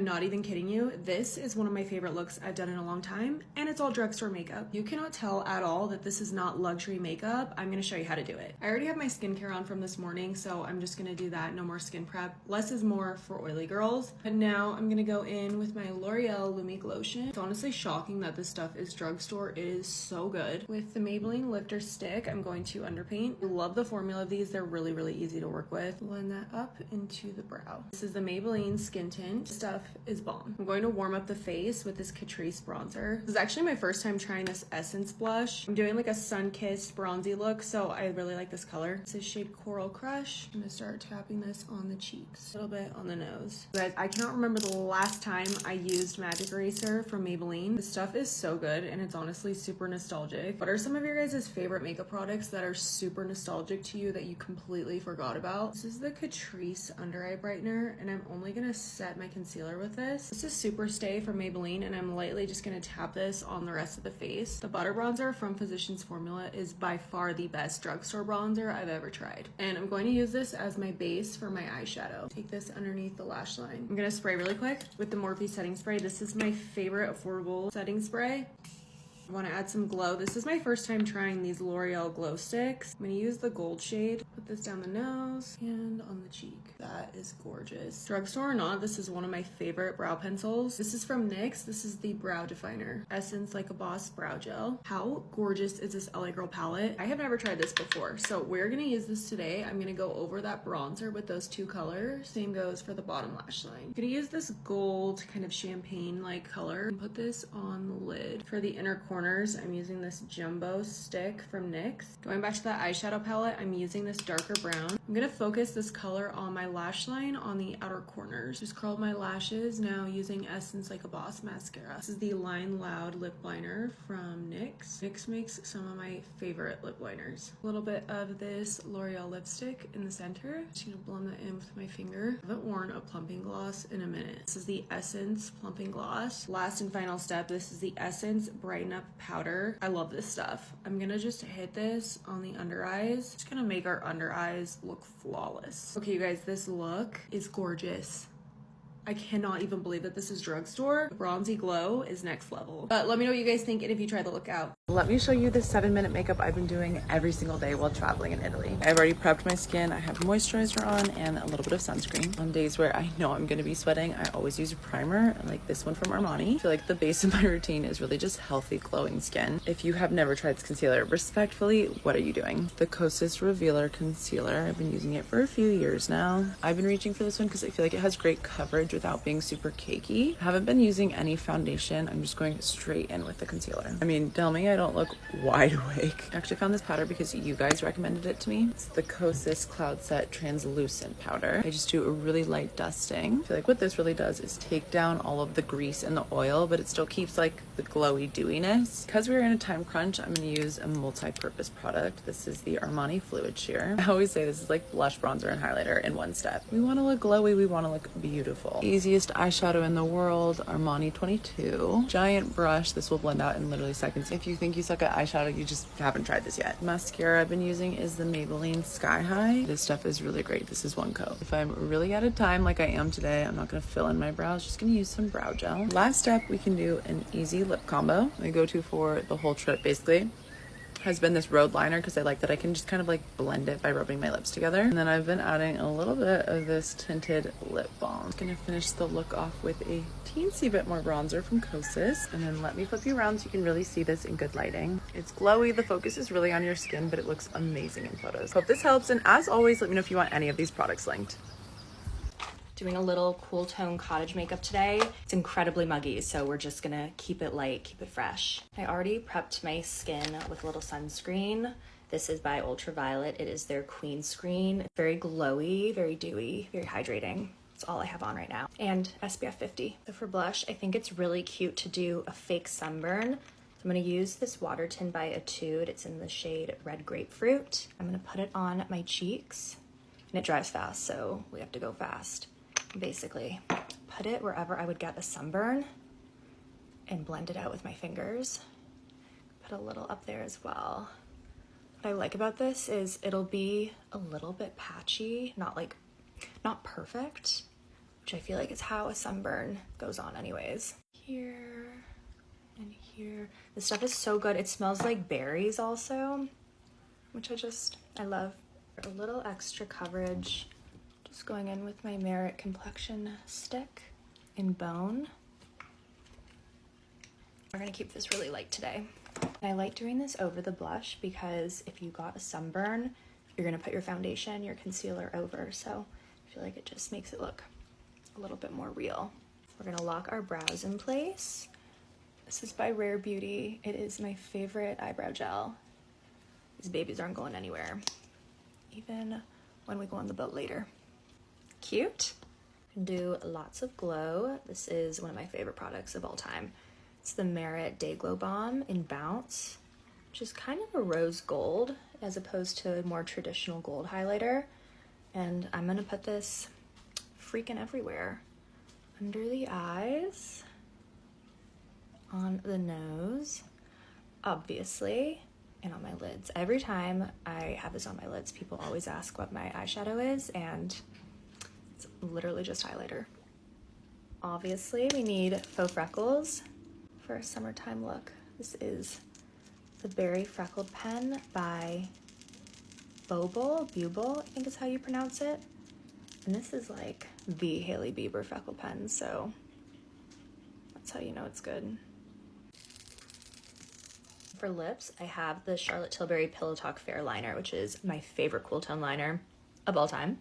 not even kidding you. This is one of my favorite looks I've done in a long time, and it's all drugstore makeup. You cannot tell at all that this is not luxury makeup. I'm gonna show you how to do it. I already have my skincare on from this morning, so I'm just gonna do that. No more skin prep. Less is more for oily girls. And now I'm gonna go in with my L'Oreal Lumi Glotion. It's honestly shocking that this stuff is drugstore. It is so good. With the Maybelline Lifter Stick, I'm going to underpaint. I love the formula of these. They're really, really easy to work with. Blend that up into the brow. This is the Maybelline Skin Tint. This stuff is bomb. I'm going to warm up the face with this Catrice bronzer. This is actually my first time trying this Essence blush. I'm doing like a sun-kissed bronzy look, so I really like this color. This is shade Coral Crush. I'm gonna start tapping this on the cheeks, a little bit on the nose. Guys, I cannot remember the last time I used Magic Eraser from Maybelline. This stuff is so good, and it's honestly super nostalgic. What are some of your guys' favorite makeup products that are super nostalgic to you that you completely forgot about? This is the Catrice Under Eye Brightener, and I'm only gonna set my concealer with this. This is Super Stay from Maybelline, and I'm lightly just gonna tap this on the rest of the face. The Butter Bronzer from Physicians Formula is by far the best drugstore bronzer I've ever tried. And I'm going to use this as my base for my eyeshadow. Take this underneath the lash line. I'm gonna spray really quick with the Morphe setting spray. This is my favorite affordable setting spray. I want to add some glow. This is my first time trying these L'Oreal glow sticks. I'm going to use the gold shade. Put this down the nose and on the cheek. That is gorgeous. Drugstore or not, this is one of my favorite brow pencils. This is from NYX. This is the Brow Definer Essence Like a Boss Brow Gel. How gorgeous is this LA Girl palette? I have never tried this before, so we're going to use this today. I'm going to go over that bronzer with those two colors. Same goes for the bottom lash line. I'm going to use this gold kind of champagne-like color and put this on the lid. For the inner corner, I'm using this jumbo stick from NYX. Going back to that eyeshadow palette, I'm using this darker brown. I'm gonna focus this color on my lash line on the outer corners. Just curled my lashes, now using Essence Like a Boss mascara. This is the Line Loud lip liner from NYX. NYX makes some of my favorite lip liners. A little bit of this L'Oreal lipstick in the center. Just gonna blend that in with my finger. I haven't worn a plumping gloss in a minute. This is the Essence plumping gloss. Last and final step, this is the Essence Brighten Up powder. I love this stuff. I'm gonna just hit this on the under eyes. Just gonna make our under eyes look flawless. Okay, you guys, this look is gorgeous. I cannot even believe that this is drugstore. The bronzy glow is next level. But let me know what you guys think and if you try the look out. Let me show you the 7-minute makeup I've been doing every single day while traveling in Italy. I've already prepped my skin. I have moisturizer on and a little bit of sunscreen. On days where I know I'm gonna be sweating, I always use a primer, like this one from Armani. I feel like the base of my routine is really just healthy, glowing skin. If you have never tried this concealer, respectfully, what are you doing? The Kosas Revealer Concealer. I've been using it for a few years now. I've been reaching for this one because I feel like it has great coverage without being super cakey. I haven't been using any foundation. I'm just going straight in with the concealer. I mean, tell me I don't look wide awake. I actually found this powder because you guys recommended it to me. It's the Kosas Cloud Set Translucent Powder. I just do a really light dusting. I feel like what this really does is take down all of the grease and the oil, but it still keeps like the glowy dewiness. Because we're in a time crunch, I'm going to use a multi-purpose product. This is the Armani Fluid Sheer. I always say this is like blush, bronzer, and highlighter in one step. We want to look glowy. We want to look beautiful. Easiest eyeshadow in the world, Armani 22. Giant brush. This will blend out in literally seconds. If you think you suck at eyeshadow, you just haven't tried this yet. Mascara I've been using is the Maybelline Sky High. This stuff is really great. This is one coat. If I'm really out of time like I am today, I'm not going to fill in my brows. Just going to use some brow gel. Last step, we can do an easy lip combo. My go-to for the whole trip basically has been this Road Liner because I like that I can just kind of like blend it by rubbing my lips together. And then I've been adding a little bit of this tinted lip balm. I'm gonna finish the look off with a teensy bit more bronzer from Kosas. And then let me flip you around so you can really see this in good lighting. It's glowy, the focus is really on your skin, but it looks amazing in photos. Hope this helps, and as always, let me know if you want any of these products linked. Doing a little cool tone cottage makeup today. It's incredibly muggy, so we're just gonna keep it light, keep it fresh. I already prepped my skin with a little sunscreen. This is by Ultraviolet. It is their Queen Screen. Very glowy, very dewy, very hydrating. That's all I have on right now. And SPF 50. So for blush, I think it's really cute to do a fake sunburn. So I'm gonna use this Water Tin by Etude. It's in the shade Red Grapefruit. I'm gonna put it on my cheeks, and it dries fast, so we have to go fast. Basically put it wherever I would get a sunburn and blend it out with my fingers. Put a little up there as well. What I like about this is it'll be a little bit patchy, not perfect, which I feel like is how a sunburn goes on anyways. Here and here. This stuff is so good. It smells like berries also, which I love. A little extra coverage, just going in with my Merit Complexion Stick in Bone. We're gonna keep this really light today. I like doing this over the blush because if you got a sunburn, you're gonna put your foundation, your concealer over, so I feel like it just makes it look a little bit more real. We're gonna lock our brows in place. This is by Rare Beauty. It is my favorite eyebrow gel. These babies aren't going anywhere, even when we go on the boat later. Cute. Do lots of glow. This is one of my favorite products of all time. It's the Merit Day Glow Balm in Bounce, which is kind of a rose gold as opposed to a more traditional gold highlighter. And I'm gonna put this freaking everywhere. Under the eyes, on the nose, obviously, and on my lids. Every time I have this on my lids, people always ask what my eyeshadow is, and it's literally just highlighter. Obviously, we need faux freckles for a summertime look. This is the Berry Freckled Pen by Bubble, I think is how you pronounce it. And this is like the Hailey Bieber freckle pen, so that's how you know it's good. For lips, I have the Charlotte Tilbury Pillow Talk Fair Liner, which is my favorite cool tone liner of all time.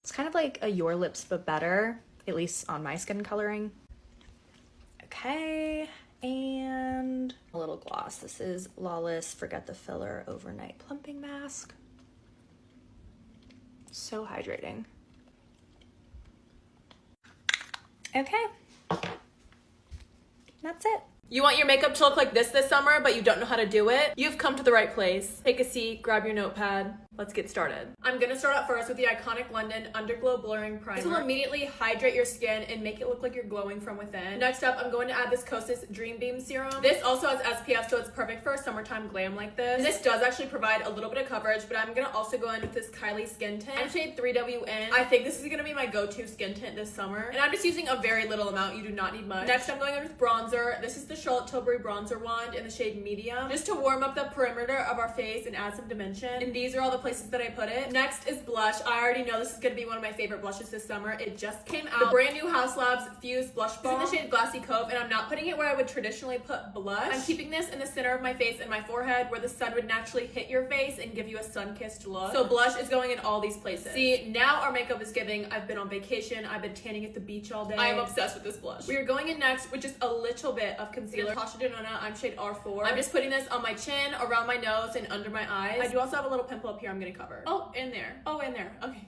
It's kind of like a Your Lips but better, at least on my skin coloring. Okay, and a little gloss. This is Lawless Forget the Filler Overnight Plumping Mask. So hydrating. Okay, that's it. You want your makeup to look like this summer, but you don't know how to do it? You've come to the right place. Take a seat, grab your notepad. Let's get started. I'm gonna start out first with the iconic London Underglow Blurring Primer. This will immediately hydrate your skin and make it look like you're glowing from within. Next up, I'm going to add this Kosas Dream Beam Serum. This also has SPF, so it's perfect for a summertime glam like this. This does actually provide a little bit of coverage, but I'm gonna also go in with this Kylie Skin Tint in shade 3WN. I think this is gonna be my go-to skin tint this summer, and I'm just using a very little amount. You do not need much. Next, I'm going in with bronzer. This is the Charlotte Tilbury Bronzer Wand in the shade Medium, just to warm up the perimeter of our face and add some dimension. And these are all the places that I put it. Next is blush. I already know this is gonna be one of my favorite blushes this summer. It just came out. The brand new Haus Labs Fuse Blush Balm. It's in the shade Glassy Cove, and I'm not putting it where I would traditionally put blush. I'm keeping this in the center of my face and my forehead where the sun would naturally hit your face and give you a sun-kissed look. So blush is going in all these places. See, now our makeup is giving. I've been on vacation. I've been tanning at the beach all day. I am obsessed with this blush. We are going in next with just a little bit of concealer. Natasha Denona, I'm shade R4. I'm just putting this on my chin, around my nose, and under my eyes. I do also have a little pimple up here I'm gonna cover. Oh, in there. Oh, in there. Okay.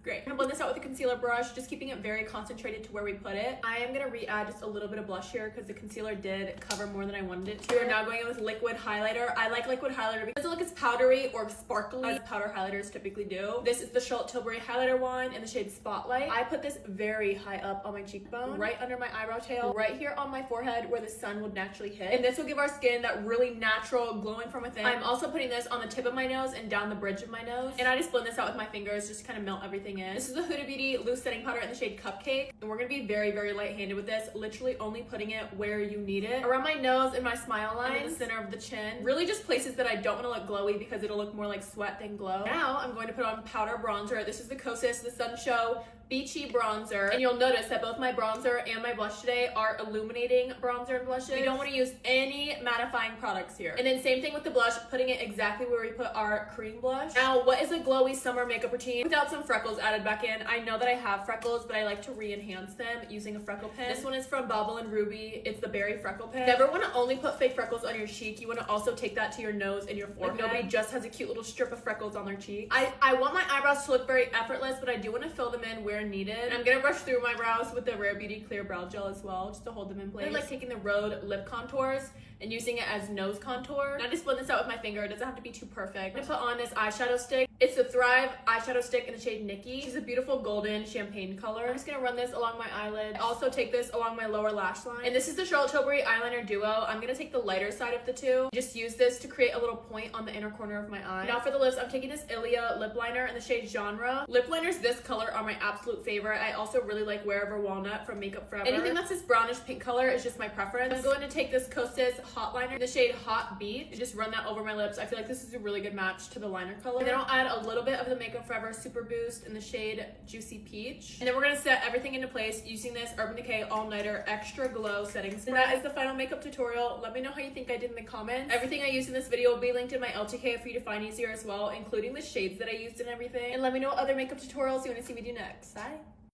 Great. I'm gonna blend this out with a concealer brush, just keeping it very concentrated to where we put it. I am gonna re-add just a little bit of blush here because the concealer did cover more than I wanted it to. We are now going in with liquid highlighter. I like liquid highlighter because it doesn't look as powdery or sparkly as powder highlighters typically do. This is the Charlotte Tilbury highlighter wand in the shade Spotlight. I put this very high up on my cheekbone, right under my eyebrow tail, right here on my forehead where the sun would naturally hit. And this will give our skin that really natural glowing from within. I'm also putting this on the tip of my nose and down the bridge of my nose. And I just blend this out with my fingers just to kind of melt everything in. This is the Huda Beauty loose setting powder in the shade Cupcake, and we're gonna be very, very light-handed with this, literally only putting it where you need it, around my nose and my smile line, in the center of the chin, really just places that I don't want to look glowy because it'll look more like sweat than glow. Now I'm going to put on powder bronzer. This is the Kosas The Sun Show Beachy Bronzer, and you'll notice that both my bronzer and my blush today are illuminating bronzer and blushes. We don't want to use any mattifying products here. And then same thing with the blush, putting it exactly where we put our cream blush. Now, what is a glowy summer makeup routine without some freckles added back in? I know that I have freckles, but I like to re-enhance them using a freckle pen. This one is from Bauble and Ruby. It's the Berry Freckle Pen. Never want to only put fake freckles on your cheek. You want to also take that to your nose and your forehead. Like, nobody just has a cute little strip of freckles on their cheek. I want my eyebrows to look very effortless, but I do want to fill them in where needed. I'm gonna brush through my brows with the Rare Beauty Clear Brow Gel as well, just to hold them in place. I like taking the Rhode lip contours and using it as nose contour. And I just blend this out with my finger. It doesn't have to be too perfect. I'm gonna put on this eyeshadow stick. It's the Thrive eyeshadow stick in the shade Nikki. It's a beautiful golden champagne color. I'm just gonna run this along my eyelid. I also take this along my lower lash line. And this is the Charlotte Tilbury eyeliner duo. I'm gonna take the lighter side of the two. Just use this to create a little point on the inner corner of my eye. Now for the lips, I'm taking this Ilia lip liner in the shade Genre. Lip liners this color are my absolute favorite. I also really like Wherever Walnut from Makeup Forever. Anything that's this brownish pink color is just my preference. I'm going to take this Kosas hot liner in the shade Hot Beat and just run that over my lips. I feel like this is a really good match to the liner color. And then I'll add a little bit of the Makeup Forever Super Boost in the shade Juicy Peach. And then we're gonna set everything into place using this Urban Decay All Nighter Extra Glow setting spray. And that is the final makeup tutorial. Let me know how you think I did in the comments. Everything I used in this video will be linked in my LTK for you to find easier as well, including the shades that I used and everything. And let me know what other makeup tutorials you want to see me do next. Bye.